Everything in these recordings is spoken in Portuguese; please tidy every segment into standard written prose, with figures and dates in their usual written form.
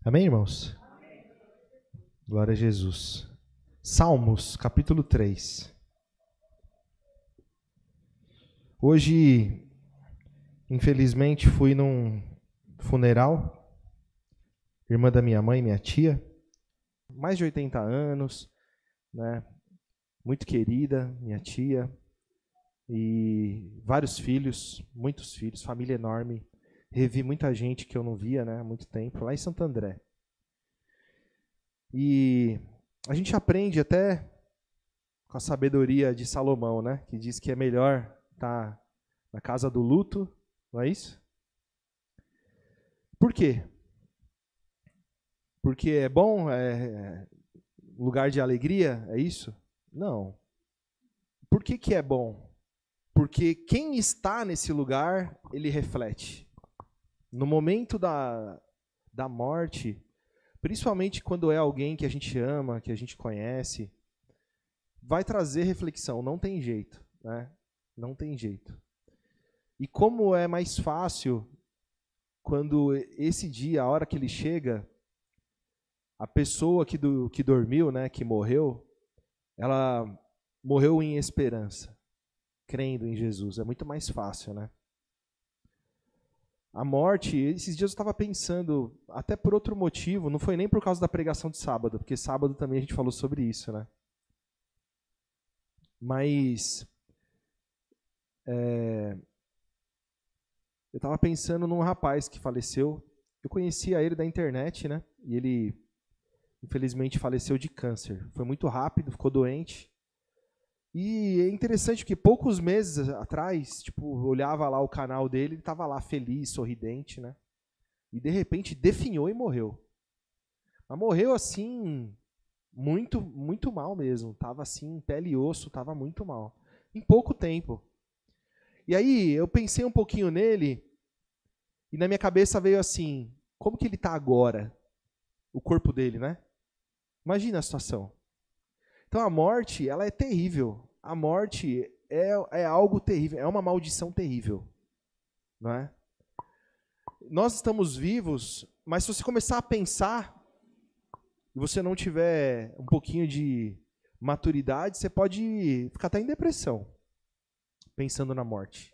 Amém, irmãos? Glória a Jesus. Salmos, capítulo 3. Hoje, infelizmente, fui num funeral, irmã da minha mãe, minha tia, mais de 80 anos, né? Muito querida, minha tia, e vários filhos, muitos filhos, família enorme. Revi muita gente que eu não via, né, há muito tempo, lá em Santo André. E a gente aprende até com a sabedoria de Salomão, né, que diz que é melhor estar na casa do luto, não é isso? Por quê? Porque é bom, é lugar de alegria, é isso? Não. Por que é bom? Porque quem está nesse lugar, ele reflete. No momento da morte, principalmente quando é alguém que a gente ama, que a gente conhece, vai trazer reflexão, não tem jeito, né? Não tem jeito. E como é mais fácil, quando esse dia, a hora que ele chega, a pessoa que dormiu, né, que morreu, ela morreu em esperança, crendo em Jesus. É muito mais fácil, né? A morte, esses dias eu estava pensando, até por outro motivo, não foi nem por causa da pregação de sábado, porque sábado também a gente falou sobre isso, né? Mas eu estava pensando num rapaz que faleceu. Eu conhecia ele da internet, né? E ele, infelizmente, faleceu de câncer. Foi muito rápido, ficou doente. E é interessante porque poucos meses atrás, tipo, eu olhava lá o canal dele, ele estava lá feliz, sorridente, né? E de repente definhou e morreu. Mas morreu assim, muito, muito mal mesmo. Tava assim, pele e osso, tava muito mal. Em pouco tempo. E aí eu pensei um pouquinho nele e na minha cabeça veio assim, como que ele tá agora? O corpo dele, né? Imagina a situação. Então a morte, ela é terrível. A morte é algo terrível, é uma maldição terrível, não é? Nós estamos vivos, mas se você começar a pensar e você não tiver um pouquinho de maturidade, você pode ficar até em depressão, pensando na morte.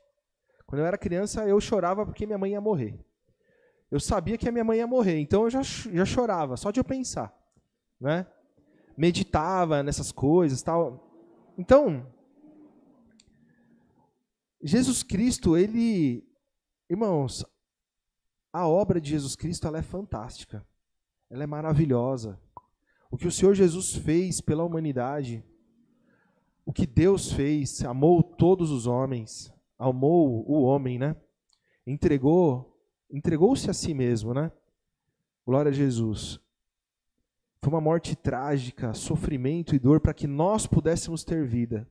Quando eu era criança, eu chorava porque minha mãe ia morrer. Eu sabia que a minha mãe ia morrer, então eu já chorava, só de eu pensar, né? Meditava nessas coisas, tal. Então, Jesus Cristo, ele, irmãos, a obra de Jesus Cristo, ela é fantástica. Ela é maravilhosa. O que o Senhor Jesus fez pela humanidade, o que Deus fez, amou todos os homens, amou o homem, né? Entregou-se a si mesmo, né? Glória a Jesus. Foi uma morte trágica, sofrimento e dor para que nós pudéssemos ter vida.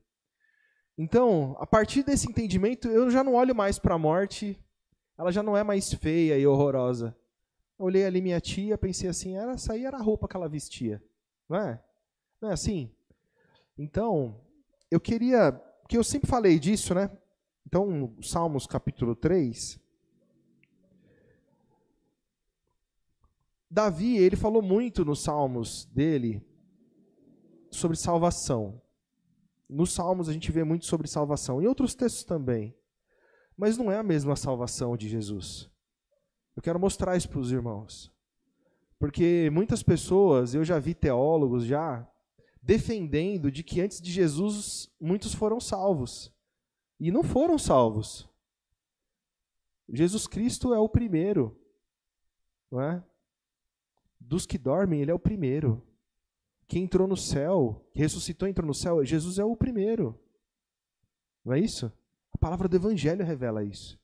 Então, a partir desse entendimento, eu já não olho mais para a morte, ela já não é mais feia e horrorosa. Olhei ali minha tia, pensei assim, essa aí era a roupa que ela vestia, não é? Não é assim? Então, eu queria, porque eu sempre falei disso, né? Então, Salmos capítulo 3, Davi, ele falou muito nos Salmos dele sobre salvação. Nos Salmos a gente vê muito sobre salvação, em outros textos também. Mas não é a mesma salvação de Jesus. Eu quero mostrar isso para os irmãos. Porque muitas pessoas, eu já vi teólogos já, defendendo de que antes de Jesus muitos foram salvos. E não foram salvos. Jesus Cristo é o primeiro. Não é? Dos que dormem, ele é o primeiro. Quem entrou no céu, que ressuscitou e entrou no céu, Jesus é o primeiro. Não é isso? A palavra do Evangelho revela isso.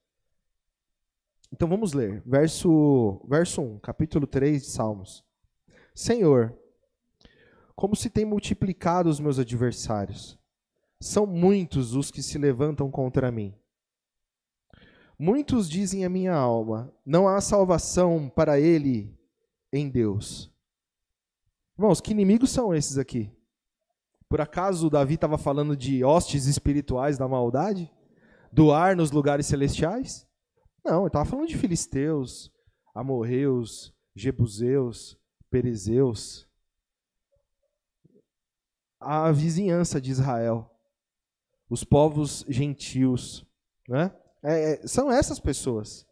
Então vamos ler. Verso 1, capítulo 3 de Salmos. Senhor, como se tem multiplicado os meus adversários. São muitos os que se levantam contra mim. Muitos dizem a minha alma, não há salvação para ele em Deus. Irmãos, que inimigos são esses aqui? Por acaso o Davi estava falando de hostes espirituais da maldade? Do ar nos lugares celestiais? Não, ele estava falando de filisteus, amorreus, jebuseus, perezeus, a vizinhança de Israel, os povos gentios, né? São essas pessoas.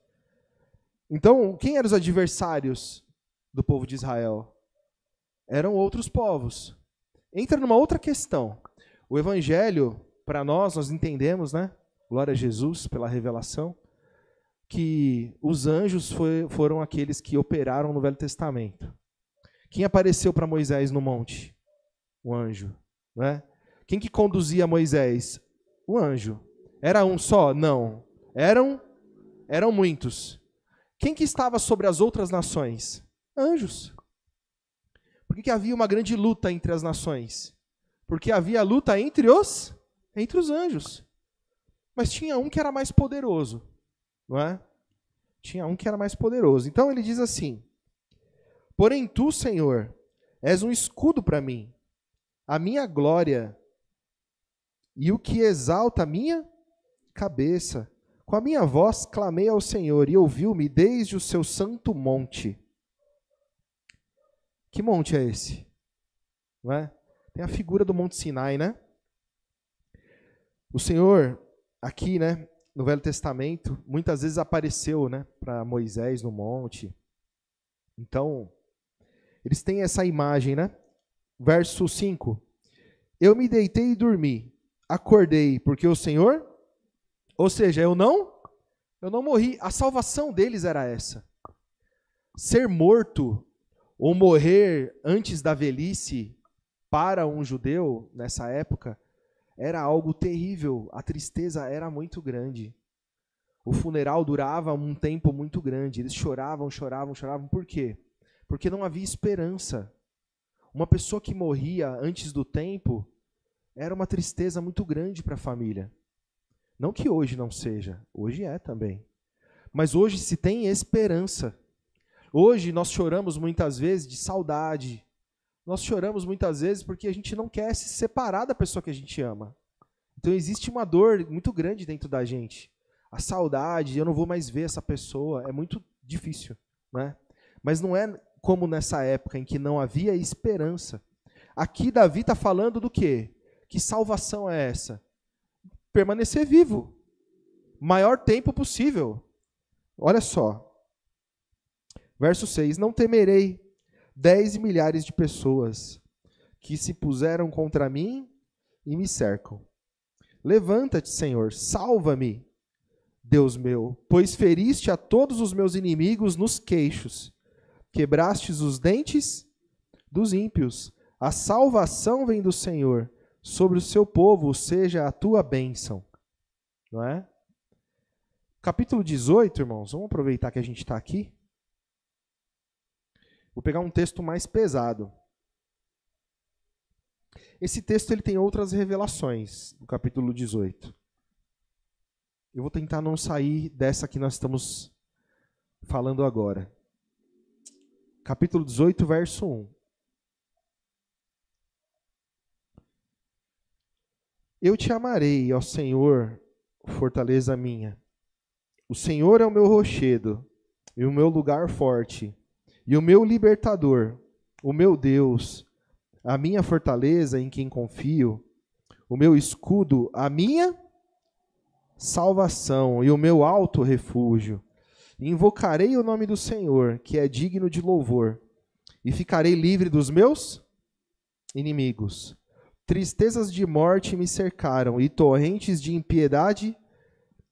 Então, quem eram os adversários do povo de Israel? Eram outros povos. Entra numa outra questão. O evangelho, para nós entendemos, né? Glória a Jesus pela revelação, que os anjos foram aqueles que operaram no Velho Testamento. Quem apareceu para Moisés no monte? O anjo. Né? Quem que conduzia Moisés? O anjo. Era um só? Não. Eram muitos. Quem que estava sobre as outras nações? Anjos. Por que havia uma grande luta entre as nações? Porque havia luta entre os anjos. Mas tinha um que era mais poderoso. Não é? Tinha um que era mais poderoso. Então ele diz assim: porém tu, Senhor, és um escudo para mim, a minha glória e o que exalta a minha cabeça. Com a minha voz clamei ao Senhor e ouviu-me desde o seu santo monte. Que monte é esse? Não é? Tem a figura do Monte Sinai, né? O Senhor, aqui, né, no Velho Testamento, muitas vezes apareceu, né, para Moisés no monte. Então, eles têm essa imagem, né? Verso 5. Eu me deitei e dormi, acordei, porque o Senhor, ou seja, eu não morri. A salvação deles era essa. Ser morto ou morrer antes da velhice para um judeu nessa época era algo terrível. A tristeza era muito grande. O funeral durava um tempo muito grande. Eles choravam. Por quê? Porque não havia esperança. Uma pessoa que morria antes do tempo era uma tristeza muito grande para a família. Não que hoje não seja, hoje é também. Mas hoje se tem esperança. Hoje nós choramos muitas vezes de saudade. Nós choramos muitas vezes porque a gente não quer se separar da pessoa que a gente ama. Então existe uma dor muito grande dentro da gente. A saudade, eu não vou mais ver essa pessoa, é muito difícil, né? Mas não é como nessa época em que não havia esperança. Aqui Davi está falando do quê? Que salvação é essa? Permanecer vivo. Maior tempo possível. Olha só. Verso 6. Não temerei 10 milhares de pessoas que se puseram contra mim e me cercam. Levanta-te, Senhor, salva-me, Deus meu, pois feriste a todos os meus inimigos nos queixos, quebrastes os dentes dos ímpios. A salvação vem do Senhor, sobre o seu povo seja a tua bênção. Não é? Capítulo 18, irmãos, vamos aproveitar que a gente está aqui. Vou pegar um texto mais pesado. Esse texto ele tem outras revelações, no capítulo 18. Eu vou tentar não sair dessa que nós estamos falando agora. Capítulo 18, verso 1. Eu te amarei, ó Senhor, fortaleza minha. O Senhor é o meu rochedo e o meu lugar forte, e o meu libertador, o meu Deus, a minha fortaleza em quem confio, o meu escudo, a minha salvação e o meu alto refúgio. Invocarei o nome do Senhor, que é digno de louvor, e ficarei livre dos meus inimigos. Tristezas de morte me cercaram, e torrentes de impiedade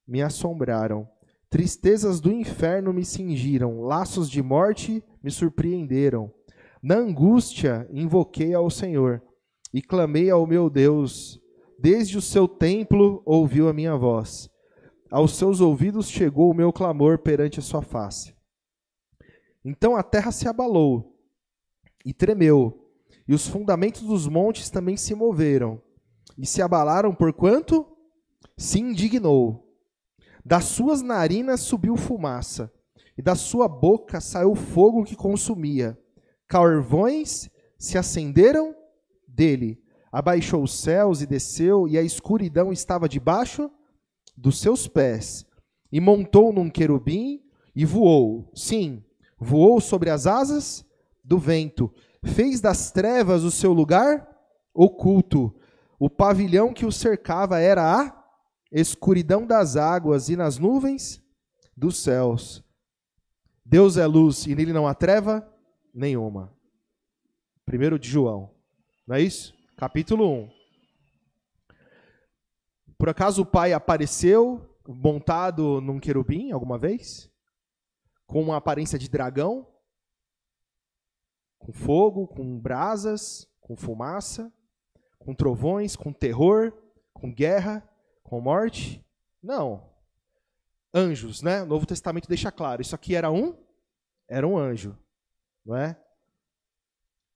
me assombraram. Tristezas do inferno me cingiram, laços de morte me surpreenderam. Na angústia invoquei ao Senhor, e clamei ao meu Deus. Desde o seu templo ouviu a minha voz. Aos seus ouvidos chegou o meu clamor perante a sua face. Então a terra se abalou e tremeu, e os fundamentos dos montes também se moveram, e se abalaram porquanto se indignou. Das suas narinas subiu fumaça, e da sua boca saiu fogo que consumia. Carvões se acenderam dele. Abaixou os céus e desceu, e a escuridão estava debaixo dos seus pés. E montou num querubim e voou. Sim, voou sobre as asas do vento, fez das trevas o seu lugar oculto. O pavilhão que o cercava era a escuridão das águas e nas nuvens dos céus. Deus é luz e nele não há treva nenhuma. 1 de João, não é isso? Capítulo 1. Por acaso o Pai apareceu montado num querubim alguma vez? Com uma aparência de dragão? Com fogo, com brasas, com fumaça, com trovões, com terror, com guerra, com morte? Não. Anjos, né? O Novo Testamento deixa claro. Isso aqui era um anjo, não é?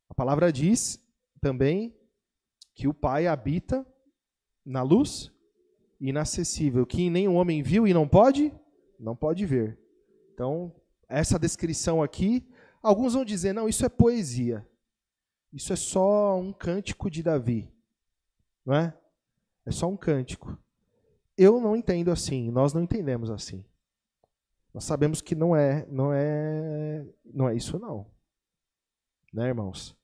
A palavra diz também que o Pai habita na luz inacessível, que nem o homem viu e não pode ver. Então, essa descrição aqui, alguns vão dizer, não, isso é poesia. Isso é só um cântico de Davi. Não é? É só um cântico. Eu não entendo assim, nós não entendemos assim. Nós sabemos que não é isso não. Né, irmãos?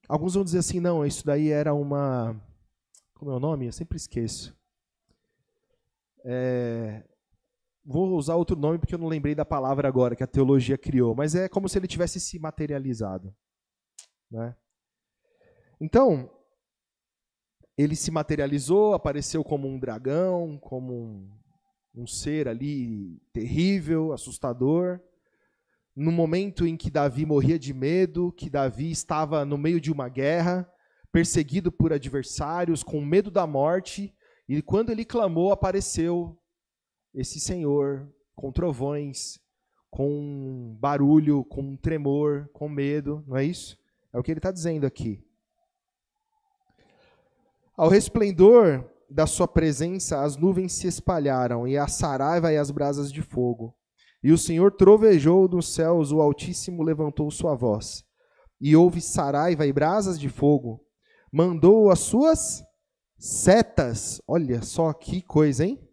Alguns vão dizer assim, não, isso daí era uma... Como é o nome? Eu sempre esqueço. Vou usar outro nome porque eu não lembrei da palavra agora que a teologia criou, mas é como se ele tivesse se materializado. Né? Então, ele se materializou, apareceu como um dragão, como um ser ali terrível, assustador. No momento em que Davi morria de medo, que Davi estava no meio de uma guerra, perseguido por adversários, com medo da morte, e quando ele clamou, apareceu esse Senhor com trovões, com barulho, com tremor, com medo, não é isso? É o que ele está dizendo aqui. Ao resplendor da sua presença, as nuvens se espalharam, e a saraiva e as brasas de fogo. E o Senhor trovejou dos céus, o Altíssimo levantou sua voz. E houve saraiva e brasas de fogo. Mandou as suas setas, olha só que coisa, hein?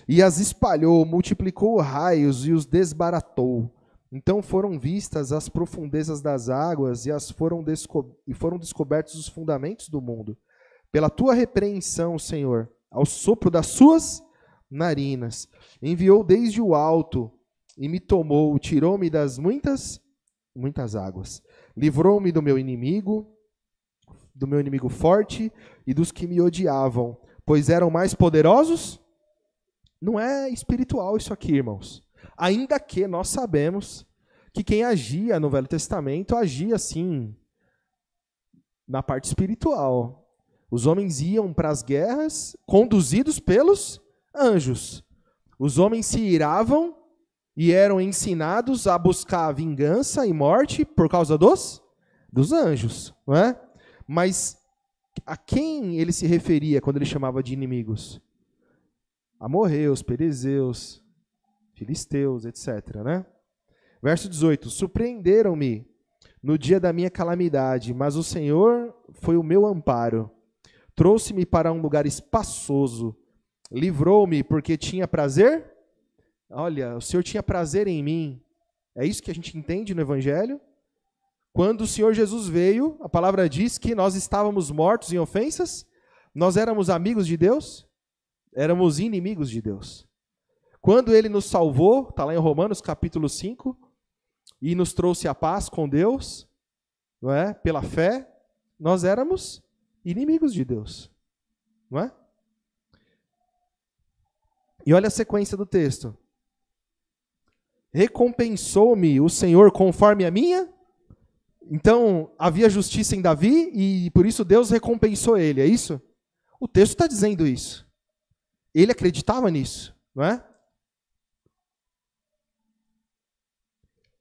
E as espalhou, multiplicou raios e os desbaratou. Então foram vistas as profundezas das águas e foram descobertos os fundamentos do mundo. Pela tua repreensão, Senhor, ao sopro das suas narinas, enviou desde o alto e me tomou, tirou-me das muitas águas. Livrou-me do meu inimigo forte e dos que me odiavam, pois eram mais poderosos. Não é espiritual isso aqui, irmãos. Ainda que nós sabemos que quem agia no Velho Testamento agia assim, na parte espiritual. Os homens iam para as guerras conduzidos pelos anjos. Os homens se iravam e eram ensinados a buscar vingança e morte por causa dos anjos, não é? Mas a quem ele se referia quando ele chamava de inimigos? Amorreus, Perizeus, Filisteus, etc. Né? Verso 18. Surpreenderam-me no dia da minha calamidade, mas o Senhor foi o meu amparo. Trouxe-me para um lugar espaçoso. Livrou-me porque tinha prazer. Olha, o Senhor tinha prazer em mim. É isso que a gente entende no Evangelho? Quando o Senhor Jesus veio, a palavra diz que nós estávamos mortos em ofensas, nós éramos amigos de Deus, éramos inimigos de Deus. Quando Ele nos salvou, está lá em Romanos capítulo 5, e nos trouxe a paz com Deus, não é? Pela fé, nós éramos inimigos de Deus, não é? E olha a sequência do texto. Recompensou-me o Senhor conforme a minha. Então, havia justiça em Davi e por isso Deus recompensou ele, é isso? O texto está dizendo isso. Ele acreditava nisso, não é?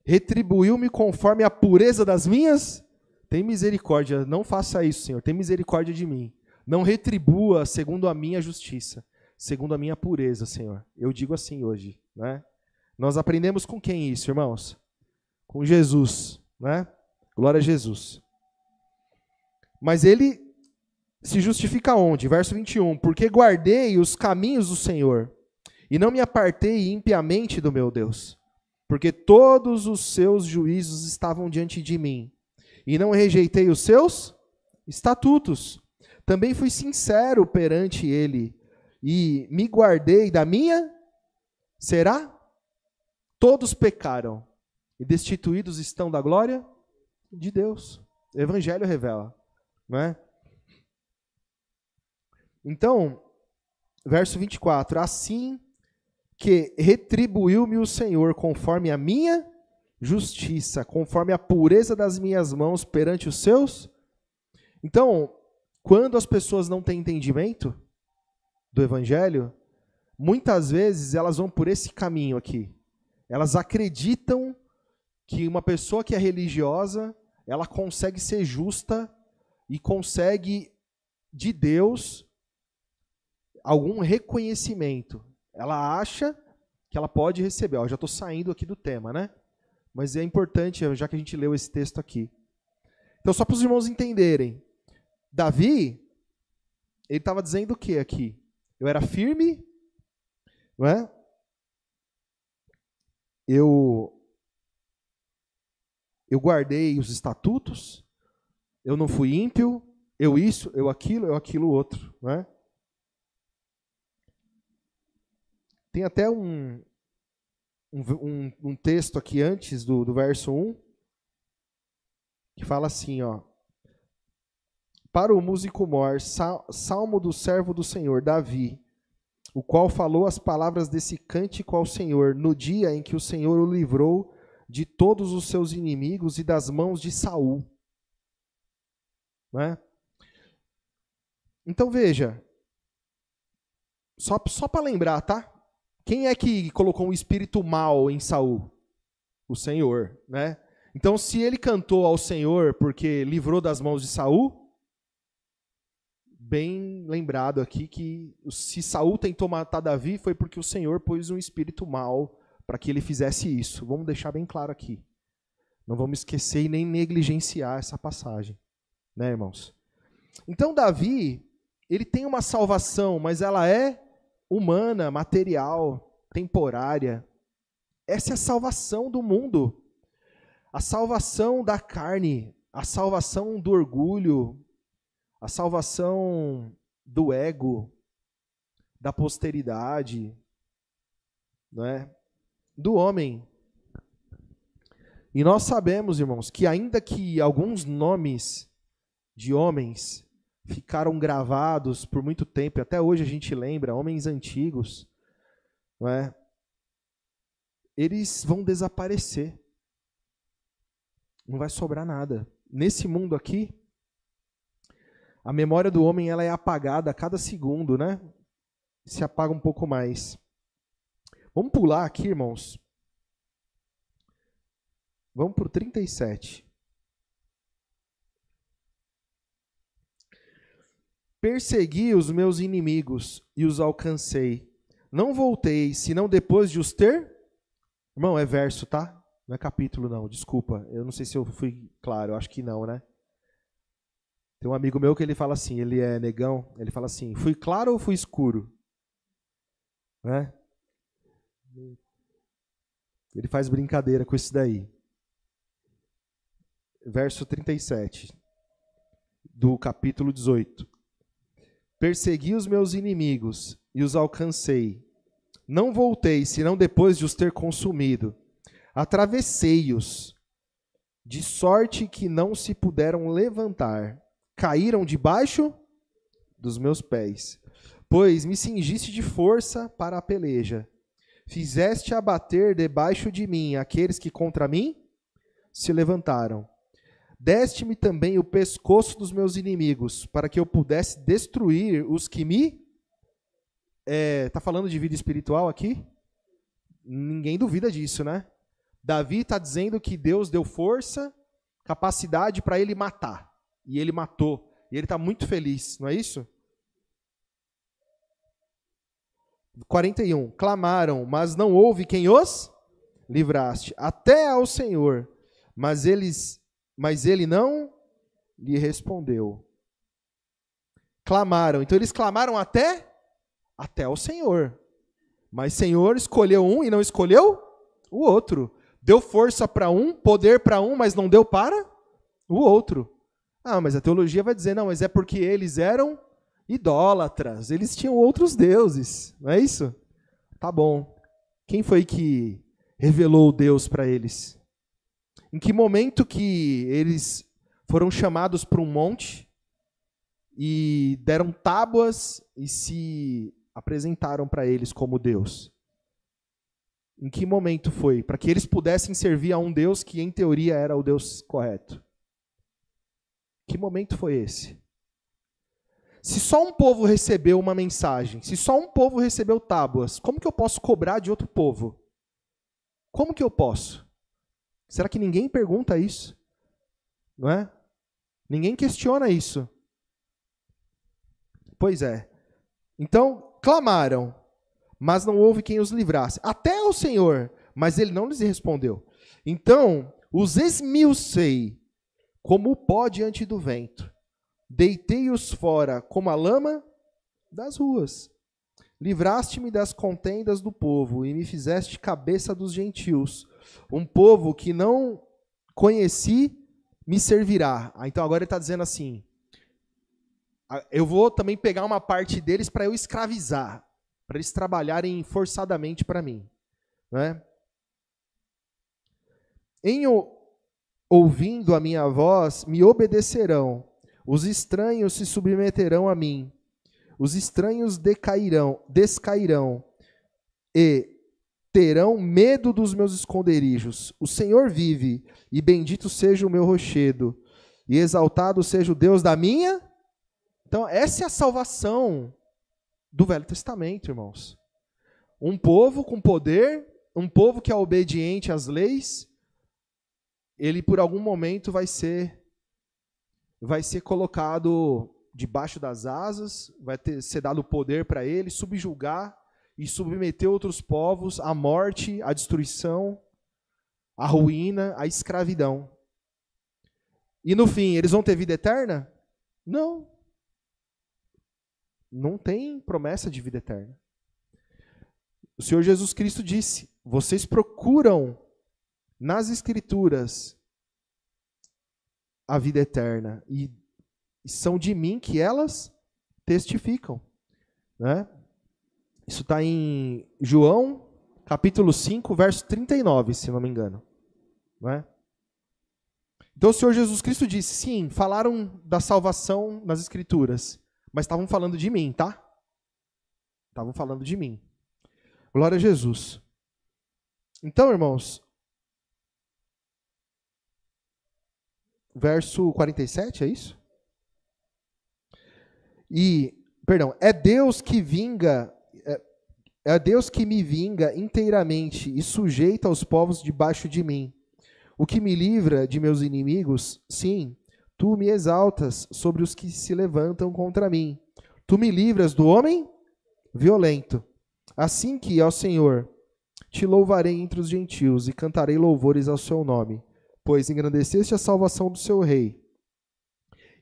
Retribuiu-me conforme a pureza das minhas. Tem misericórdia, não faça isso, Senhor. Tem misericórdia de mim. Não retribua segundo a minha justiça, segundo a minha pureza, Senhor. Eu digo assim hoje, né? Nós aprendemos com quem isso, irmãos? Com Jesus, né? Glória a Jesus. Mas ele se justifica onde? Verso 21. Porque guardei os caminhos do Senhor e não me apartei impiamente do meu Deus. porque todos os seus juízos estavam diante de mim, e não rejeitei os seus estatutos. Também fui sincero perante ele, e me guardei da minha... Será? Todos pecaram, e destituídos estão da glória de Deus. O Evangelho revela, não é? Então, verso 24, assim que retribuiu-me o Senhor conforme a minha justiça, conforme a pureza das minhas mãos perante os seus. Então, quando as pessoas não têm entendimento do Evangelho, muitas vezes elas vão por esse caminho aqui. Elas acreditam que uma pessoa que é religiosa, ela consegue ser justa e consegue de Deus algum reconhecimento. Ela acha que ela pode receber. Eu já estou saindo aqui do tema, né? Mas é importante, já que a gente leu esse texto aqui. Então, só para os irmãos entenderem. Davi, ele estava dizendo o que aqui? Eu era firme, não é? Eu guardei os estatutos, eu não fui ímpio, eu isso, eu aquilo outro, não é? Tem até um texto aqui antes do verso 1, que fala assim, ó. Para o músico mor, salmo do servo do Senhor, Davi, o qual falou as palavras desse cântico ao Senhor, no dia em que o Senhor o livrou de todos os seus inimigos e das mãos de Saul. Né? Então veja, só para lembrar, tá? Quem é que colocou um espírito mau em Saul? O Senhor, né? Então, se ele cantou ao Senhor porque livrou das mãos de Saul, bem lembrado aqui que se Saul tentou matar Davi foi porque o Senhor pôs um espírito mau para que ele fizesse isso. Vamos deixar bem claro aqui. Não vamos esquecer e nem negligenciar essa passagem, né, irmãos? Então, Davi, ele tem uma salvação, mas ela é humana, material, temporária. Essa é a salvação do mundo. A salvação da carne, a salvação do orgulho, a salvação do ego, da posteridade, não é? Do homem. E nós sabemos, irmãos, que ainda que alguns nomes de homens ficaram gravados por muito tempo, e até hoje a gente lembra, homens antigos, não é? Eles vão desaparecer. Não vai sobrar nada. Nesse mundo aqui, a memória do homem ela é apagada a cada segundo, né? Se apaga um pouco mais. Vamos pular aqui, irmãos. Vamos para o 37. Persegui os meus inimigos e os alcancei. Não voltei, senão depois de os ter... Irmão, é verso, tá? Não é capítulo, não. Desculpa. Eu não sei se eu fui claro. Eu acho que não, né? Tem um amigo meu que ele fala assim, ele é negão, ele fala assim, fui claro ou fui escuro? Né? Ele faz brincadeira com isso daí. Verso 37, do capítulo 18. Persegui os meus inimigos e os alcancei. Não voltei, senão depois de os ter consumido. Atravessei-os, de sorte que não se puderam levantar. Caíram debaixo dos meus pés. Pois me cingiste de força para a peleja. Fizeste abater debaixo de mim aqueles que contra mim se levantaram. Deste-me também o pescoço dos meus inimigos, para que eu pudesse destruir os que me... Tá falando de vida espiritual aqui? Ninguém duvida disso, né? Davi está dizendo que Deus deu força, capacidade para ele matar. E ele matou. E ele está muito feliz, não é isso? 41. Clamaram, mas não houve quem os livraste. Até ao Senhor. Mas ele não lhe respondeu. Clamaram. Então eles clamaram até ao Senhor. Mas o Senhor escolheu um e não escolheu o outro. Deu força para um, poder para um, mas não deu para o outro. Ah, mas a teologia vai dizer, não, mas é porque eles eram idólatras, eles tinham outros deuses, não é isso? Tá bom. Quem foi que revelou Deus para eles? Em que momento que eles foram chamados para um monte e deram tábuas e se apresentaram para eles como Deus? Em que momento foi? Para que eles pudessem servir a um Deus que, em teoria, era o Deus correto. Que momento foi esse? Se só um povo recebeu uma mensagem, se só um povo recebeu tábuas, como que eu posso cobrar de outro povo? Como que eu posso? Será que ninguém pergunta isso? Não é? Ninguém questiona isso. Pois é. Então, clamaram, mas não houve quem os livrasse. Até o Senhor, mas ele não lhes respondeu. Então, os esmiucei como o pó diante do vento. Deitei-os fora como a lama das ruas. Livraste-me das contendas do povo e me fizeste cabeça dos gentios. Um povo que não conheci me servirá. Então agora ele está dizendo assim, eu vou também pegar uma parte deles para eu escravizar, para eles trabalharem forçadamente para mim. Né? Ouvindo a minha voz, me obedecerão. Os estranhos se submeterão a mim. Os estranhos descairão e terão medo dos meus esconderijos. O Senhor vive, e bendito seja o meu rochedo, e exaltado seja o Deus da minha. Então, essa é a salvação do Velho Testamento, irmãos. Um povo com poder, um povo que é obediente às leis, ele por algum momento vai ser colocado debaixo das asas, vai ser dado poder para ele, subjugar e submeter outros povos à morte, à destruição, à ruína, à escravidão. E no fim, eles vão ter vida eterna? Não. Não tem promessa de vida eterna. O Senhor Jesus Cristo disse, vocês procuram nas Escrituras a vida eterna, e são de mim que elas testificam. Né? Isso está em João, capítulo 5, verso 39, se não me engano. Né? Então o Senhor Jesus Cristo disse, sim, falaram da salvação nas Escrituras, mas estavam falando de mim, tá? Estavam falando de mim. Glória a Jesus. Então, irmãos, verso 47, é isso? É Deus que me vinga inteiramente e sujeita os povos debaixo de mim. O que me livra de meus inimigos, sim, tu me exaltas sobre os que se levantam contra mim. Tu me livras do homem violento. Assim que, ó Senhor, te louvarei entre os gentios e cantarei louvores ao seu nome, pois engrandeceste a salvação do seu rei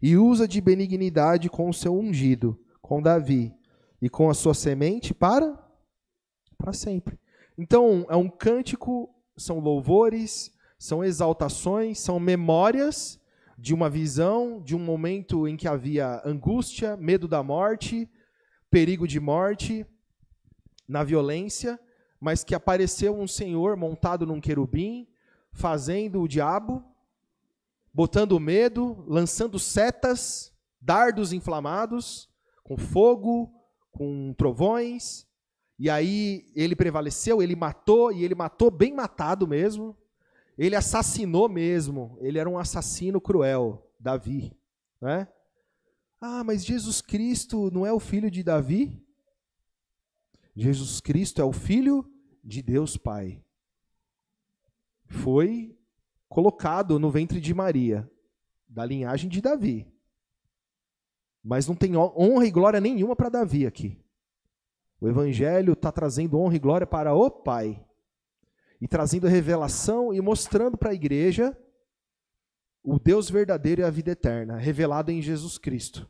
e usa de benignidade com o seu ungido, com Davi, e com a sua semente para sempre. Então, é um cântico, são louvores, são exaltações, são memórias de uma visão, de um momento em que havia angústia, medo da morte, perigo de morte, na violência, mas que apareceu um Senhor montado num querubim, fazendo o diabo, botando medo, lançando setas, dardos inflamados, com fogo, com trovões, e aí ele prevaleceu, ele matou, e ele matou bem matado mesmo, ele assassinou mesmo, ele era um assassino cruel, Davi. Né? Ah, mas Jesus Cristo não é o filho de Davi? Jesus Cristo é o filho de Deus Pai. Foi colocado no ventre de Maria, da linhagem de Davi. Mas não tem honra e glória nenhuma para Davi aqui. O Evangelho está trazendo honra e glória para o Pai. E trazendo revelação e mostrando para a igreja o Deus verdadeiro e a vida eterna, revelado em Jesus Cristo.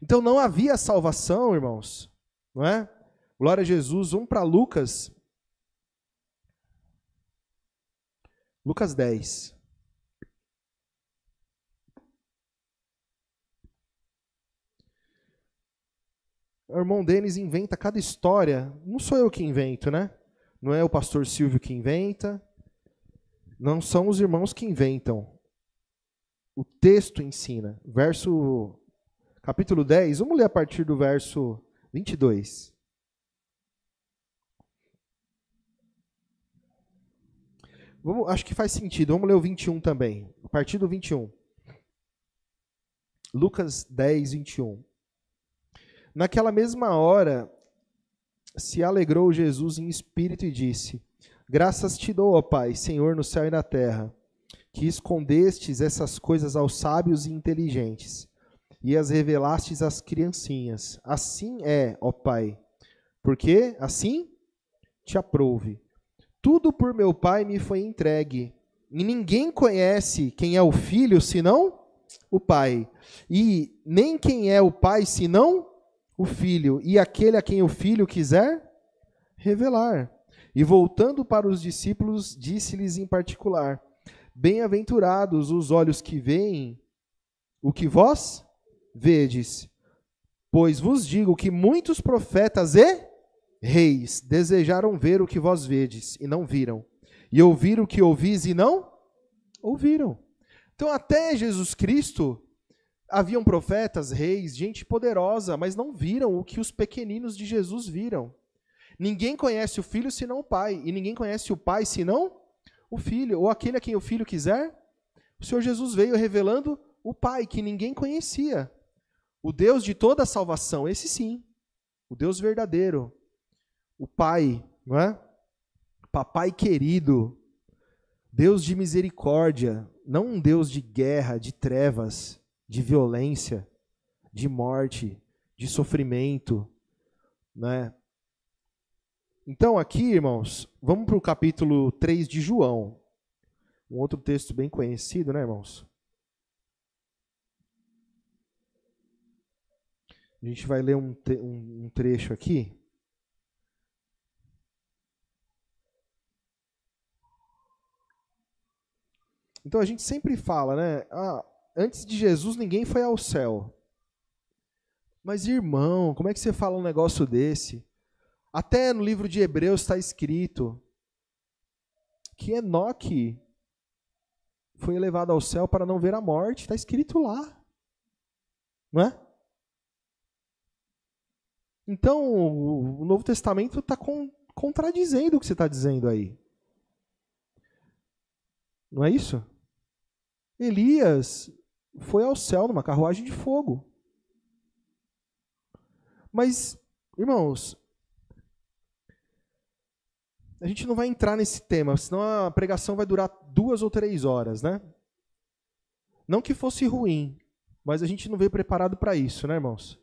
Então não havia salvação, irmãos. Não é? Glória a Jesus. Vamos para Lucas. Lucas 10. O irmão Denis inventa cada história. Não sou eu que invento, né? Não é o pastor Silvio que inventa. Não são os irmãos que inventam. O texto ensina. Capítulo 10, vamos ler a partir do verso 22. Acho que faz sentido. Vamos ler o 21 também. A partir do 21. Lucas 10, 21. Naquela mesma hora, se alegrou Jesus em espírito e disse: Graças te dou, ó Pai, Senhor no céu e na terra, que escondestes essas coisas aos sábios e inteligentes, e as revelastes às criancinhas. Assim é, ó Pai, porque assim te aprouve. Tudo por meu Pai me foi entregue, e ninguém conhece quem é o Filho, senão o Pai, e nem quem é o Pai, senão o Filho, e aquele a quem o Filho quiser revelar. E voltando para os discípulos, disse-lhes em particular: Bem-aventurados os olhos que veem o que vós vedes, pois vos digo que muitos profetas e reis desejaram ver o que vós vedes e não viram, e ouvir o que ouvis e não ouviram. Então até Jesus Cristo haviam profetas, reis, gente poderosa, mas não viram o que os pequeninos de Jesus viram. Ninguém conhece o Filho senão o Pai, e ninguém conhece o Pai senão o Filho, ou aquele a quem o Filho quiser. O Senhor Jesus veio revelando o Pai, que ninguém conhecia. O Deus de toda a salvação, esse sim, o Deus verdadeiro, o Pai, não é? Papai querido, Deus de misericórdia, não um Deus de guerra, de trevas, de violência, de morte, de sofrimento, né? Então aqui, irmãos, vamos para o capítulo 3 de João. Um outro texto bem conhecido, né, irmãos? A gente vai ler um trecho aqui. Então a gente sempre fala, né? Antes de Jesus ninguém foi ao céu. Mas, irmão, como é que você fala um negócio desse? Até no livro de Hebreus está escrito que Enoque foi elevado ao céu para não ver a morte. Está escrito lá. Não é? Então, o Novo Testamento está contradizendo o que você está dizendo aí. Não é isso? Elias foi ao céu numa carruagem de fogo. Mas, irmãos, a gente não vai entrar nesse tema, senão a pregação vai durar 2 ou 3 horas, né? Não que fosse ruim, mas a gente não veio preparado para isso, né, irmãos?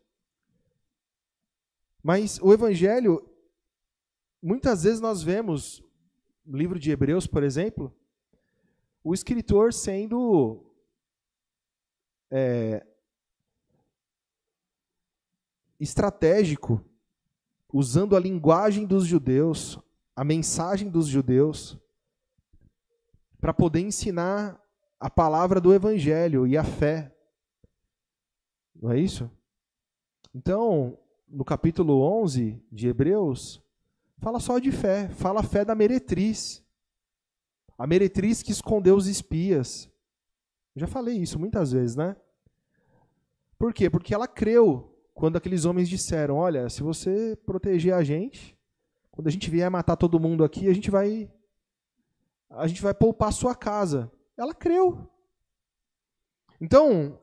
Mas o Evangelho, muitas vezes nós vemos, no livro de Hebreus, por exemplo, o escritor sendo estratégico, usando a linguagem dos judeus, a mensagem dos judeus, para poder ensinar a palavra do Evangelho e a fé. Não é isso? Então, no capítulo 11 de Hebreus, fala só de fé, fala a fé da meretriz. A meretriz que escondeu os espias. Eu já falei isso muitas vezes, né? Por quê? Porque ela creu quando aqueles homens disseram: olha, se você proteger a gente, quando a gente vier matar todo mundo aqui, a gente vai poupar a sua casa. Ela creu. Então,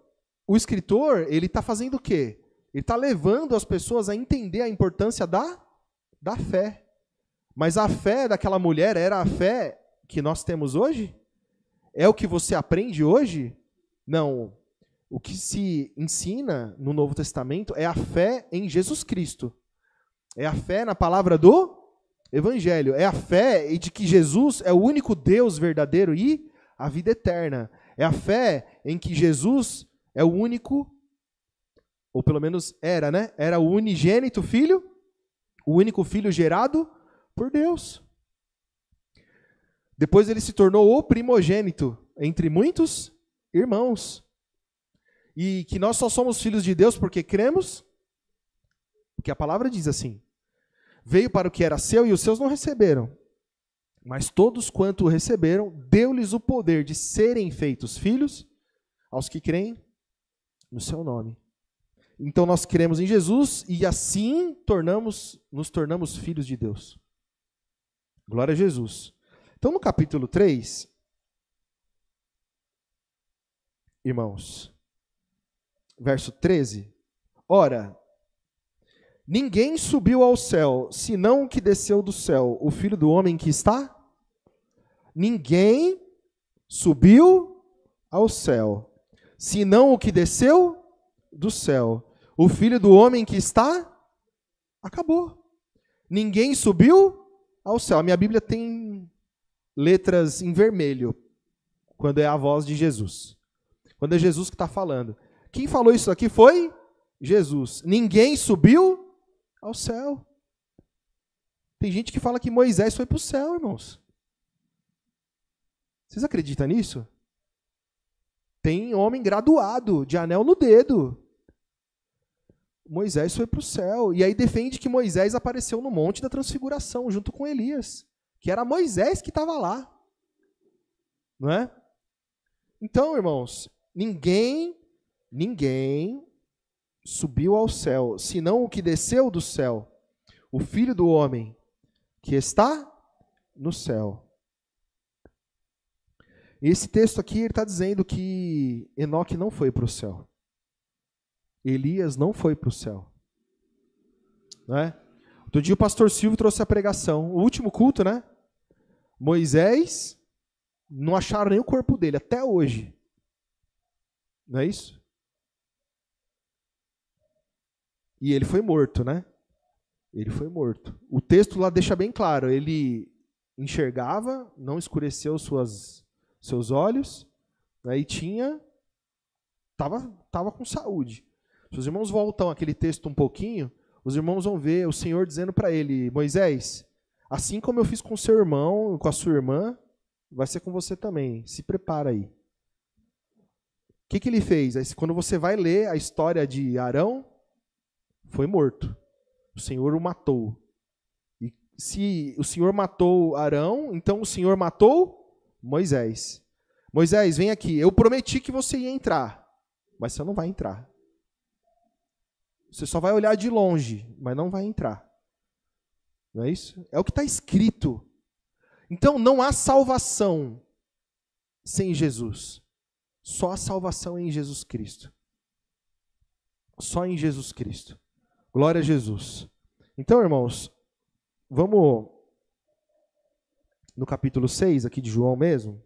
o escritor, ele está fazendo o quê? Ele está levando as pessoas a entender a importância da fé. Mas a fé daquela mulher era a fé que nós temos hoje? É o que você aprende hoje? Não. O que se ensina no Novo Testamento é a fé em Jesus Cristo. É a fé na palavra do Evangelho. É a fé de que Jesus é o único Deus verdadeiro e a vida eterna. É a fé em que Jesus é o único, ou pelo menos era, né? Era o unigênito filho, o único filho gerado por Deus. Depois ele se tornou o primogênito entre muitos irmãos. E que nós só somos filhos de Deus porque cremos, porque a palavra diz assim: veio para o que era seu e os seus não receberam. Mas todos quanto o receberam, deu-lhes o poder de serem feitos filhos aos que creem no seu nome. Então nós cremos em Jesus e assim nos tornamos filhos de Deus. Glória a Jesus. Então no capítulo 3, irmãos, verso 13. Ora, ninguém subiu ao céu, senão o que desceu do céu, o Filho do Homem que está? Ninguém subiu ao céu, senão o que desceu do céu, o Filho do Homem que está? Acabou. Ninguém subiu ao céu. A minha Bíblia tem letras em vermelho, quando é a voz de Jesus. Quando é Jesus que está falando. Quem falou isso aqui foi Jesus. Ninguém subiu ao céu. Tem gente que fala que Moisés foi para o céu, irmãos. Vocês acreditam nisso? Tem homem graduado, de anel no dedo. Moisés foi para o céu. E aí defende que Moisés apareceu no Monte da Transfiguração, junto com Elias. Que era Moisés que estava lá. Não é? Então, irmãos, ninguém subiu ao céu, senão o que desceu do céu, o Filho do Homem, que está no céu. Esse texto aqui está dizendo que Enoque não foi para o céu. Elias não foi para o céu. Não é? Outro dia o pastor Silvio trouxe a pregação. O último culto, né? Moisés, não acharam nem o corpo dele, até hoje. Não é isso? E ele foi morto, né? Ele foi morto. O texto lá deixa bem claro, ele enxergava, não escureceu seus olhos, né, e estava com saúde. Se os irmãos voltam aquele texto um pouquinho, os irmãos vão ver o Senhor dizendo para ele: Moisés, assim como eu fiz com seu irmão, com a sua irmã, vai ser com você também. Se prepara aí. O que ele fez? Aí, quando você vai ler a história de Arão, foi morto. O Senhor o matou. E se o Senhor matou Arão, então o Senhor matou Moisés. Moisés, vem aqui. Eu prometi que você ia entrar, mas você não vai entrar. Você só vai olhar de longe, mas não vai entrar. Não é isso? É o que está escrito. Então não há salvação sem Jesus. Só a salvação é em Jesus Cristo. Só em Jesus Cristo. Glória a Jesus. Então, irmãos, vamos no capítulo 6 aqui de João mesmo.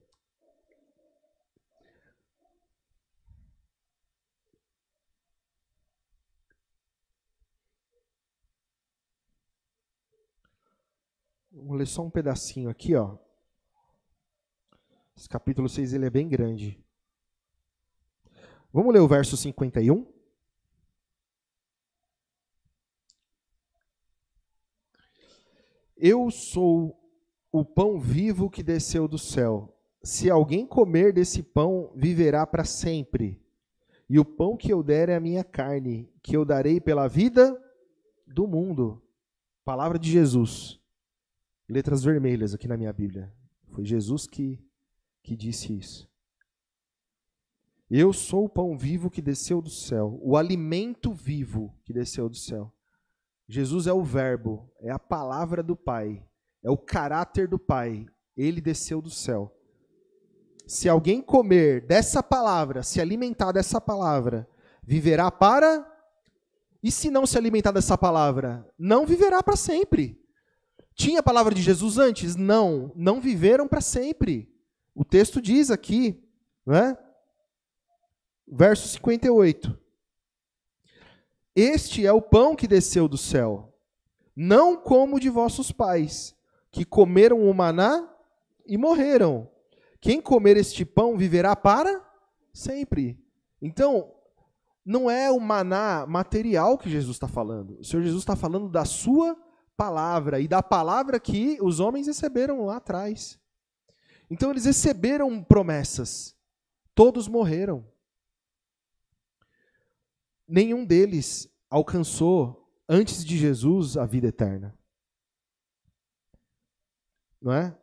Vou ler só um pedacinho aqui, ó. Esse capítulo 6 ele é bem grande. Vamos ler o verso 51? Eu sou o pão vivo que desceu do céu. Se alguém comer desse pão, viverá para sempre. E o pão que eu der é a minha carne, que eu darei pela vida do mundo. Palavra de Jesus. Letras vermelhas aqui na minha Bíblia. Foi Jesus que disse isso. Eu sou o pão vivo que desceu do céu. O alimento vivo que desceu do céu. Jesus é o verbo, é a palavra do Pai, é o caráter do Pai. Ele desceu do céu. Se alguém comer dessa palavra, se alimentar dessa palavra, viverá para... E se não se alimentar dessa palavra, não viverá para sempre. Tinha a palavra de Jesus antes? Não, não viveram para sempre. O texto diz aqui, não é? Verso 58. Este é o pão que desceu do céu, não como o de vossos pais, que comeram o maná e morreram. Quem comer este pão viverá para sempre. Então, não é o maná material que Jesus está falando. O Senhor Jesus está falando da sua palavra e da palavra que os homens receberam lá atrás. Então eles receberam promessas. Todos morreram. Nenhum deles alcançou, antes de Jesus, a vida eterna. Não é?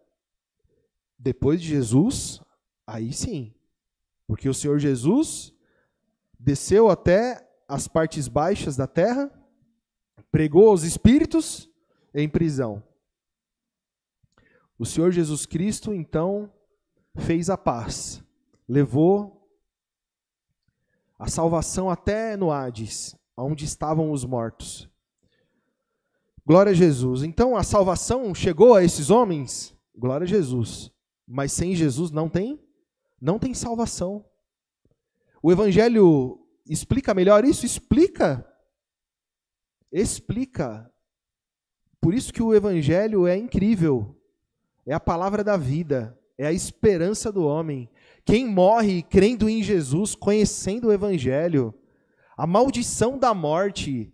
Depois de Jesus, aí sim. Porque o Senhor Jesus desceu até as partes baixas da terra, pregou aos espíritos em prisão. O Senhor Jesus Cristo, então, fez a paz. Levou a salvação até no Hades, onde estavam os mortos. Glória a Jesus. Então, a salvação chegou a esses homens? Glória a Jesus. Mas sem Jesus não tem salvação. O Evangelho explica melhor isso? Explica. Por isso que o Evangelho é incrível. É a palavra da vida. É a esperança do homem. Quem morre crendo em Jesus, conhecendo o Evangelho, a maldição da morte,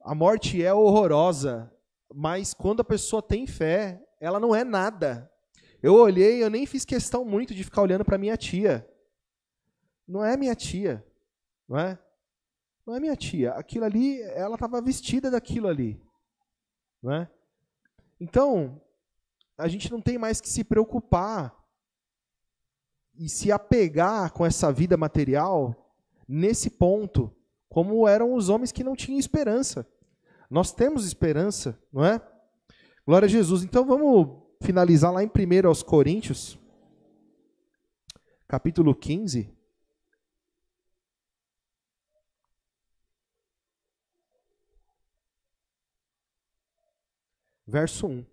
a morte é horrorosa, mas quando a pessoa tem fé, ela não é nada. Eu olhei, eu nem fiz questão muito de ficar olhando para minha tia. Não é minha tia, não é? Não é minha tia. Aquilo ali, ela estava vestida daquilo ali, não é? Então, a gente não tem mais que se preocupar e se apegar com essa vida material nesse ponto, como eram os homens que não tinham esperança. Nós temos esperança, não é? Glória a Jesus. Então vamos finalizar lá em 1 Coríntios, capítulo 15. Verso 1.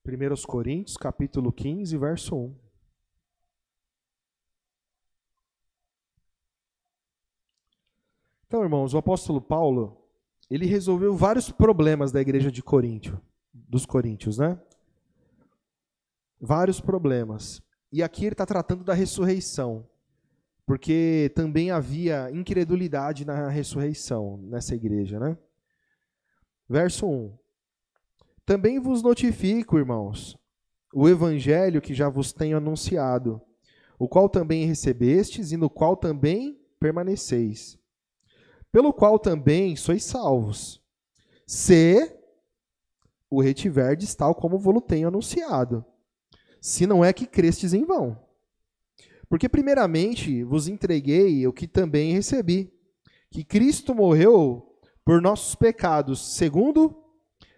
1 Coríntios, capítulo 15, verso 1. Então, irmãos, o apóstolo Paulo, ele resolveu vários problemas da igreja de Coríntio, dos coríntios, né? Vários problemas. E aqui ele está tratando da ressurreição, porque também havia incredulidade na ressurreição nessa igreja, né? Verso 1. Também vos notifico, irmãos, o evangelho que já vos tenho anunciado, o qual também recebestes e no qual também permaneceis, pelo qual também sois salvos, se o retiverdes tal como vos tenho anunciado, se não é que crestes em vão. Porque primeiramente vos entreguei o que também recebi, que Cristo morreu por nossos pecados, segundo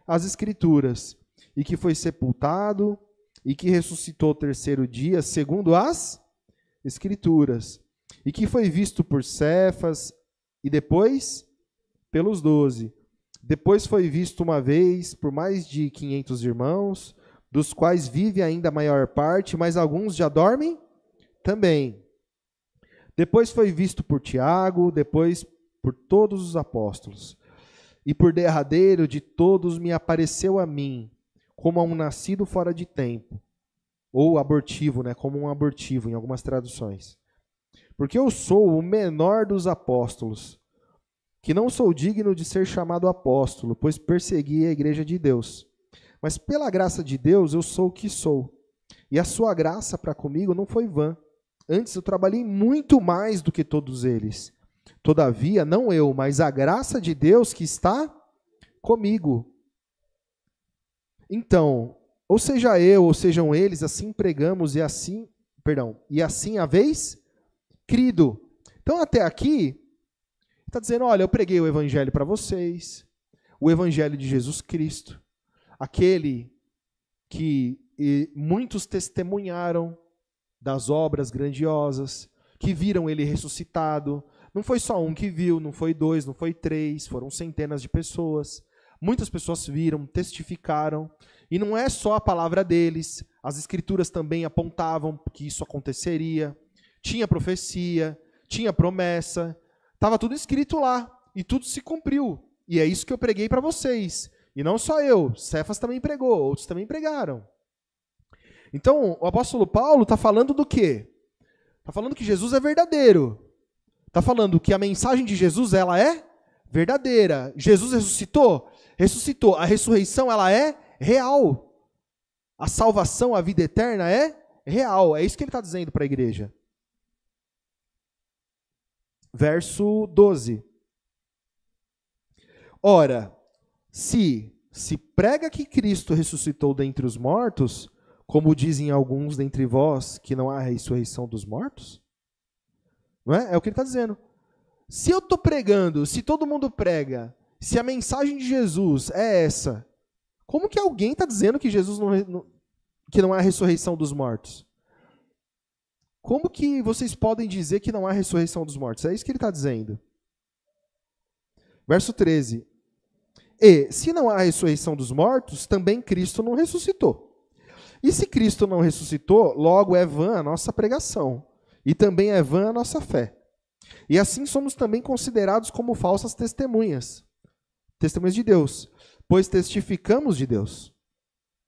as Escrituras, e que foi sepultado, e que ressuscitou o terceiro dia, segundo as Escrituras, e que foi visto por Cefas, e depois pelos 12. Depois foi visto uma vez por mais de 500 irmãos, dos quais vive ainda a maior parte, mas alguns já dormem também. Depois foi visto por Tiago, depois por todos os apóstolos. E por derradeiro de todos me apareceu a mim, como a um nascido fora de tempo. Ou abortivo, né? Como um abortivo em algumas traduções. Porque eu sou o menor dos apóstolos, que não sou digno de ser chamado apóstolo, pois persegui a igreja de Deus. Mas pela graça de Deus eu sou o que sou. E a sua graça para comigo não foi vã. Antes eu trabalhei muito mais do que todos eles. Todavia, não eu, mas a graça de Deus que está comigo. Então, ou seja eu, ou sejam eles, assim pregamos e assim haveis crido. Então, até aqui, está dizendo, olha, eu preguei o evangelho para vocês, o evangelho de Jesus Cristo, aquele que muitos testemunharam das obras grandiosas, que viram ele ressuscitado. Não foi só um que viu, não foi 2, não foi 3, foram centenas de pessoas. Muitas pessoas viram, testificaram. E não é só a palavra deles, as escrituras também apontavam que isso aconteceria. Tinha profecia, tinha promessa, estava tudo escrito lá e tudo se cumpriu. E é isso que eu preguei para vocês. E não só eu, Cefas também pregou, outros também pregaram. Então, o apóstolo Paulo está falando do quê? Está falando que Jesus é verdadeiro. Está falando que a mensagem de Jesus, ela é verdadeira. Jesus ressuscitou? Ressuscitou. A ressurreição, ela é real. A salvação, a vida eterna é real. É isso que ele está dizendo para a igreja. Verso 12. Ora, se prega que Cristo ressuscitou dentre os mortos, como dizem alguns dentre vós que não há ressurreição dos mortos? Não é? É o que ele está dizendo. Se eu estou pregando, se todo mundo prega, se a mensagem de Jesus é essa, como que alguém está dizendo que Jesus que não há ressurreição dos mortos? Como que vocês podem dizer que não há ressurreição dos mortos? É isso que ele está dizendo. Verso 13. E, se não há ressurreição dos mortos, também Cristo não ressuscitou. E se Cristo não ressuscitou, logo é vã a nossa pregação, e também é vã a nossa fé. E assim somos também considerados como falsas testemunhas de Deus, pois testificamos de Deus,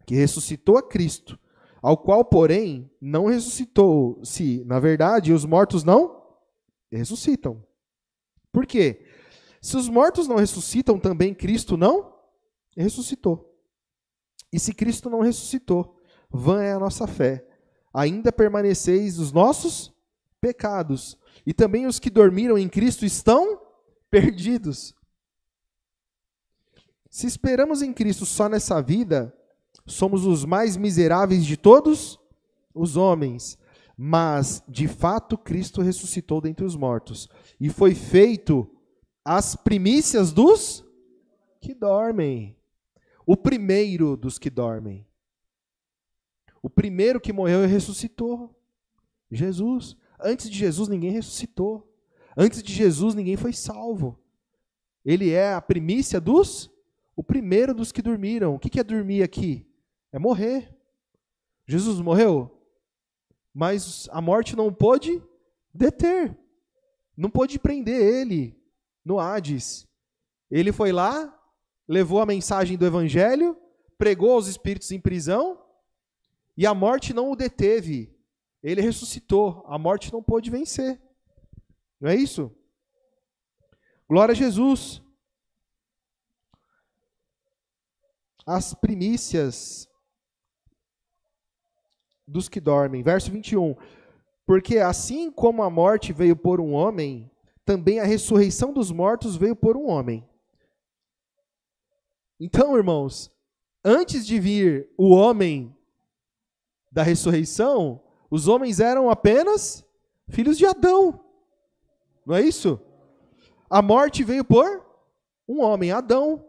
que ressuscitou a Cristo, ao qual, porém, não ressuscitou, se, na verdade, os mortos não ressuscitam. Por quê? Se os mortos não ressuscitam, também Cristo não ressuscitou. E se Cristo não ressuscitou, vã é a nossa fé. Ainda permaneceis os nossos pecados. E também os que dormiram em Cristo estão perdidos. Se esperamos em Cristo só nessa vida, somos os mais miseráveis de todos os homens. Mas, de fato, Cristo ressuscitou dentre os mortos. E foi feito as primícias dos que dormem. O primeiro dos que dormem. O primeiro que morreu e ressuscitou. Jesus. Antes de Jesus ninguém ressuscitou. Antes de Jesus ninguém foi salvo. Ele é a primícia o primeiro dos que dormiram. O que é dormir aqui? É morrer. Jesus morreu, mas a morte não pôde deter. Não pôde prender ele no Hades. Ele foi lá, levou a mensagem do Evangelho, pregou aos espíritos em prisão, e a morte não o deteve. Ele ressuscitou. A morte não pôde vencer. Não é isso? Glória a Jesus. As primícias dos que dormem. Verso 21. Porque assim como a morte veio por um homem, também a ressurreição dos mortos veio por um homem. Então, irmãos, antes de vir o homem da ressurreição, os homens eram apenas filhos de Adão. Não é isso? A morte veio por um homem, Adão.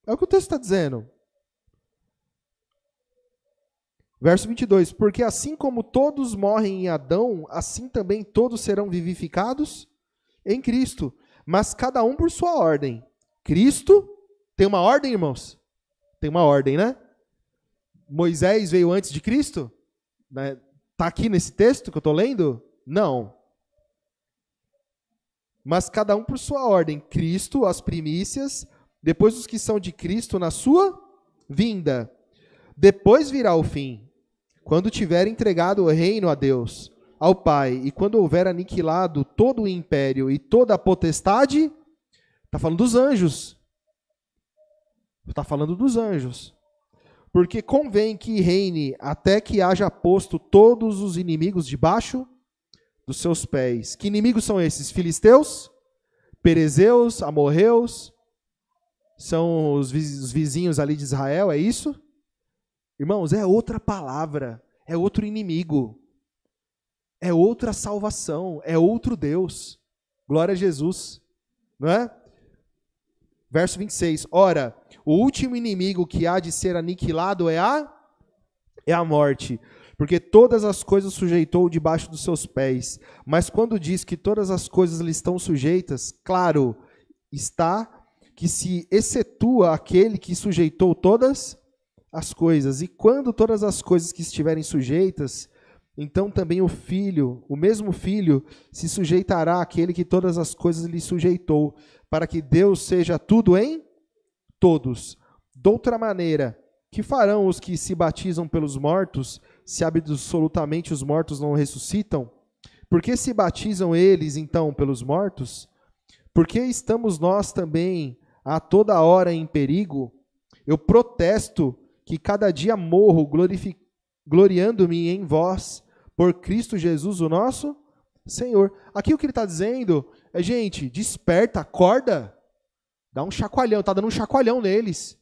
É o que o texto está dizendo. Verso 22. Porque assim como todos morrem em Adão, assim também todos serão vivificados em Cristo, mas cada um por sua ordem. Cristo tem uma ordem, irmãos? Tem uma ordem, né? Moisés veio antes de Cristo? Está aqui nesse texto que eu estou lendo? Não. Mas cada um por sua ordem. Cristo, as primícias, depois os que são de Cristo na sua vinda. Depois virá o fim, quando tiver entregado o reino a Deus, ao Pai, e quando houver aniquilado todo o império e toda a potestade. Está falando dos anjos. Está falando dos anjos. Porque convém que reine até que haja posto todos os inimigos debaixo dos seus pés. Que inimigos são esses? Filisteus, perezeus, amorreus, são os vizinhos ali de Israel, é isso? Irmãos, é outra palavra, é outro inimigo, é outra salvação, é outro Deus. Glória a Jesus, não é? Verso 26. Ora, o último inimigo que há de ser aniquilado é a morte, porque todas as coisas sujeitou debaixo dos seus pés. Mas quando diz que todas as coisas lhe estão sujeitas, claro está que se excetua aquele que sujeitou todas as coisas. E quando todas as coisas que estiverem sujeitas, então também o mesmo Filho, se sujeitará àquele que todas as coisas lhe sujeitou, para que Deus seja tudo em todos. De outra maneira, que farão os que se batizam pelos mortos, se absolutamente os mortos não ressuscitam? Por que se batizam eles, então, pelos mortos? Porque estamos nós também a toda hora em perigo? Eu protesto que cada dia morro gloriando-me em vós, por Cristo Jesus, o nosso Senhor. Aqui o que ele está dizendo é, gente, desperta, acorda, dá um chacoalhão, está dando um chacoalhão neles.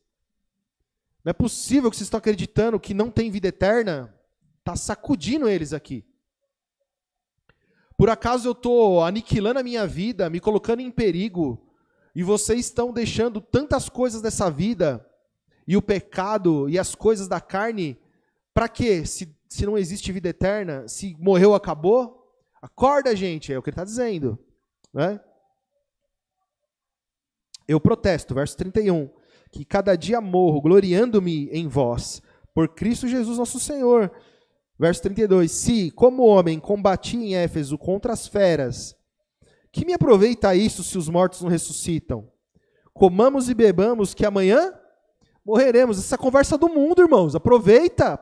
Não é possível que vocês estão acreditando que não tem vida eterna. Está sacudindo eles aqui. Por acaso eu estou aniquilando a minha vida, me colocando em perigo, e vocês estão deixando tantas coisas dessa vida, e o pecado, e as coisas da carne, para quê? Se não existe vida eterna, se morreu, acabou? Acorda, gente, é o que ele está dizendo. Né? Eu protesto, verso 31, que cada dia morro, gloriando-me em vós, por Cristo Jesus nosso Senhor. Verso 32, se, como homem, combati em Éfeso contra as feras, que me aproveita isso se os mortos não ressuscitam? Comamos e bebamos, que amanhã morreremos. Essa conversa do mundo, irmãos, aproveita,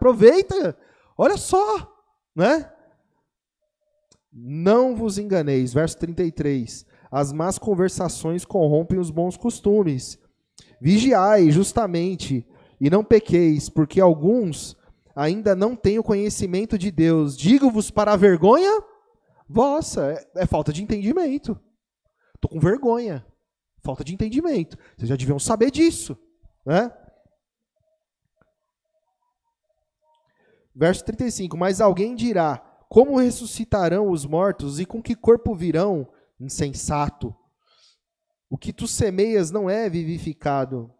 olha só, né? Não vos enganeis, verso 33, as más conversações corrompem os bons costumes. Vigiai justamente e não pequeis, porque alguns ainda não têm o conhecimento de Deus. Digo-vos para a vergonha vossa. É falta de entendimento. Estou com vergonha. Falta de entendimento. Vocês já deviam saber disso. Né? Verso 35. Mas alguém dirá, como ressuscitarão os mortos e com que corpo virão? Insensato. O que tu semeias não é vivificado,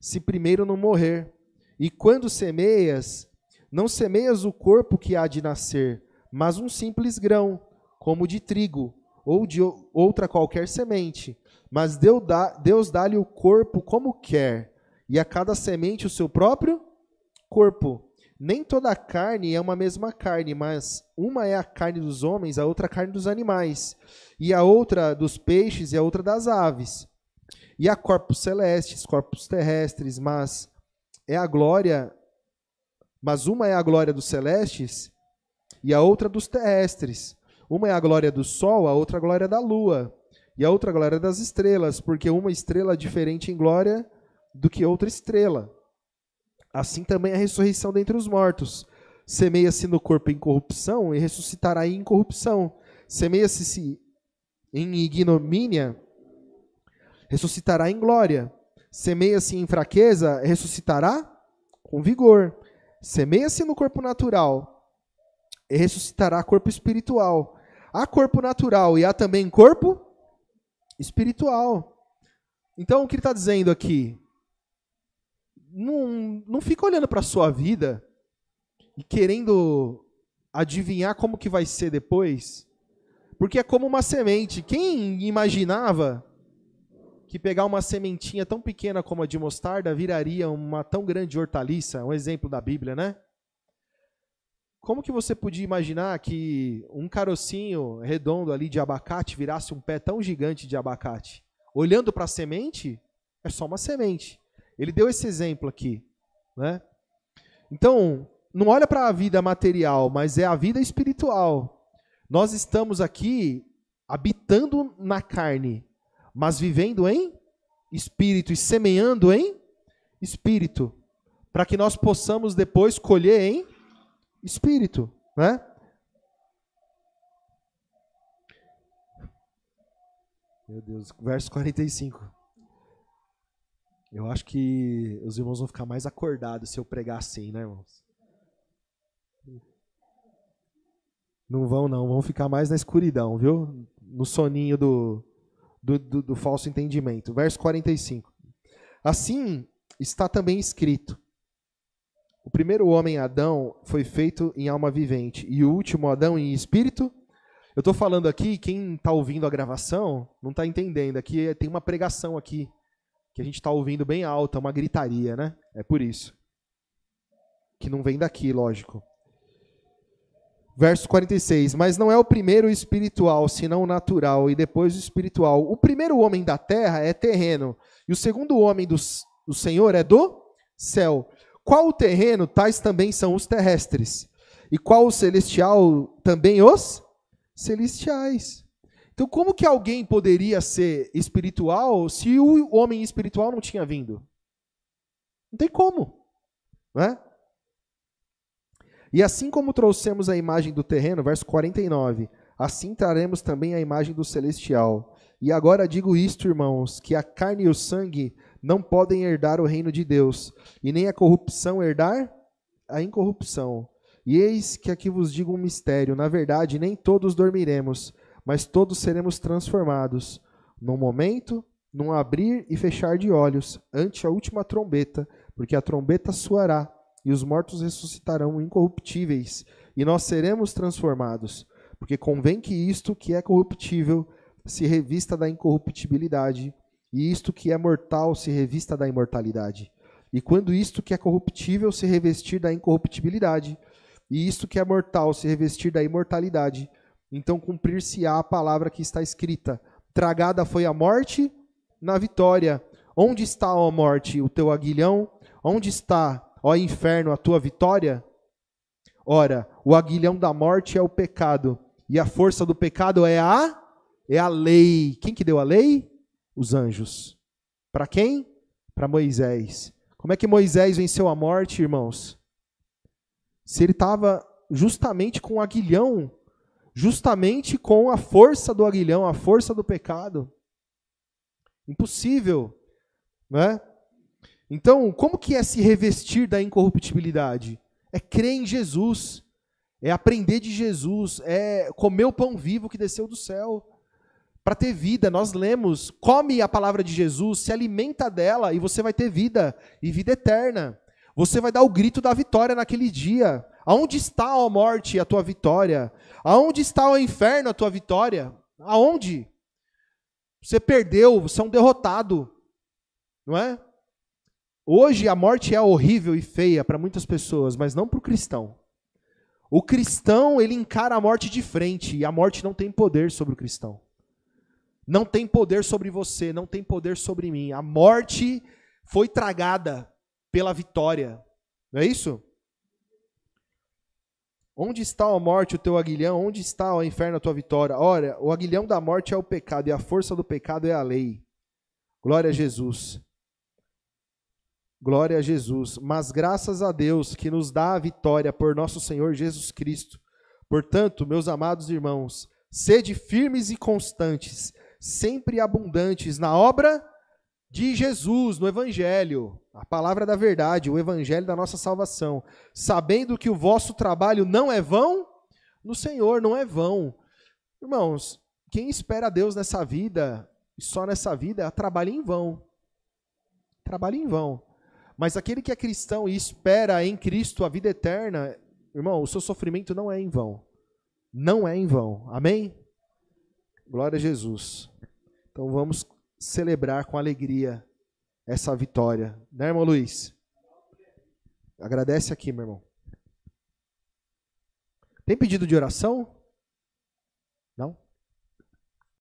se primeiro não morrer. E quando semeias, não semeias o corpo que há de nascer, mas um simples grão, como de trigo, ou de outra qualquer semente. Mas Deus dá-lhe o corpo como quer, e a cada semente o seu próprio corpo. Nem toda a carne é uma mesma carne, mas uma é a carne dos homens, a outra a carne dos animais, e a outra dos peixes e a outra das aves. E há corpos celestes, corpos terrestres, mas uma é a glória dos celestes e a outra dos terrestres. Uma é a glória do sol, a outra a glória da lua, e a outra a glória das estrelas, porque uma estrela é diferente em glória do que outra estrela. Assim também a ressurreição dentre os mortos. Semeia-se no corpo em corrupção e ressuscitará em incorrupção. Semeia-se em ignomínia, ressuscitará em glória. Semeia-se em fraqueza, ressuscitará com vigor. Semeia-se no corpo natural e ressuscitará corpo espiritual. Há corpo natural e há também corpo espiritual. Então, o que ele está dizendo aqui? Não fica olhando para a sua vida e querendo adivinhar como que vai ser depois, porque é como uma semente. Quem imaginava que pegar uma sementinha tão pequena como a de mostarda viraria uma tão grande hortaliça? Um exemplo da Bíblia, né? Como que você podia imaginar que um carocinho redondo ali de abacate virasse um pé tão gigante de abacate? Olhando para a semente, é só uma semente. Ele deu esse exemplo aqui, né? Então, não olha para a vida material, mas é a vida espiritual. Nós estamos aqui habitando na carne, mas vivendo em espírito e semeando em espírito, para que nós possamos depois colher em espírito, né? Meu Deus, verso 45. Eu acho que os irmãos vão ficar mais acordados se eu pregar assim, né, irmãos? Não vão ficar mais na escuridão, viu? No soninho do falso entendimento. Verso 45. Assim está também escrito: o primeiro homem, Adão, foi feito em alma vivente, e o último, Adão, em espírito. Eu estou falando aqui, quem está ouvindo a gravação não está entendendo. Aqui tem uma pregação aqui, que a gente está ouvindo bem alta, uma gritaria, né? É por isso. Que não vem daqui, lógico. Verso 46. Mas não é o primeiro o espiritual, senão o natural, e depois o espiritual. O primeiro homem da terra é terreno, e o segundo homem do Senhor é do céu. Qual o terreno, tais também são os terrestres. E qual o celestial, também os celestiais. Então, como que alguém poderia ser espiritual se o homem espiritual não tinha vindo? Não tem como. não é? E assim como trouxemos a imagem do terreno, verso 49, assim traremos também a imagem do celestial. E agora digo isto, irmãos, que a carne e o sangue não podem herdar o reino de Deus, e nem a corrupção herdar a incorrupção. E eis que aqui vos digo um mistério, na verdade nem todos dormiremos, mas todos seremos transformados, num momento, num abrir e fechar de olhos, ante a última trombeta, porque a trombeta soará, e os mortos ressuscitarão incorruptíveis, e nós seremos transformados, porque convém que isto que é corruptível se revista da incorruptibilidade, e isto que é mortal se revista da imortalidade. E quando isto que é corruptível se revestir da incorruptibilidade, e isto que é mortal se revestir da imortalidade, então cumprir-se-á a palavra que está escrita: tragada foi a morte na vitória. Onde está, ó morte, o teu aguilhão? Onde está, ó inferno, a tua vitória? Ora, o aguilhão da morte é o pecado, e a força do pecado é a lei. Quem que deu a lei? Os anjos. Para quem? Para Moisés. Como é que Moisés venceu a morte, irmãos? Se ele estava justamente com o aguilhão, justamente com a força do aguilhão, a força do pecado. Impossível, né? Então, como que é se revestir da incorruptibilidade? É crer em Jesus, é aprender de Jesus, é comer o pão vivo que desceu do céu, para ter vida. Nós lemos, come a palavra de Jesus, se alimenta dela e você vai ter vida, e vida eterna. Você vai dar o grito da vitória naquele dia. Aonde está, ó morte, a tua vitória? Aonde está, ó inferno, a tua vitória? Aonde? Você perdeu, você é um derrotado, não é? Hoje a morte é horrível e feia para muitas pessoas, mas não para o cristão. O cristão, ele encara a morte de frente, e a morte não tem poder sobre o cristão. Não tem poder sobre você, não tem poder sobre mim. A morte foi tragada pela vitória. Não é isso? Onde está, ó morte, o teu aguilhão? Onde está, ó inferno, a tua vitória? Ora, o aguilhão da morte é o pecado, e a força do pecado é a lei. Glória a Jesus. Glória a Jesus. Mas graças a Deus que nos dá a vitória por nosso Senhor Jesus Cristo. Portanto, meus amados irmãos, sede firmes e constantes, sempre abundantes na obra de Jesus, no Evangelho, a palavra da verdade, o Evangelho da nossa salvação, sabendo que o vosso trabalho não é vão no Senhor, não é vão. Irmãos, quem espera a Deus nessa vida, e só nessa vida, trabalha em vão. Trabalha em vão. Mas aquele que é cristão e espera em Cristo a vida eterna, irmão, o seu sofrimento não é em vão. Não é em vão. Amém? Glória a Jesus. Então vamos celebrar com alegria essa vitória. Né, irmão Luiz? Agradece aqui, meu irmão. Tem pedido de oração?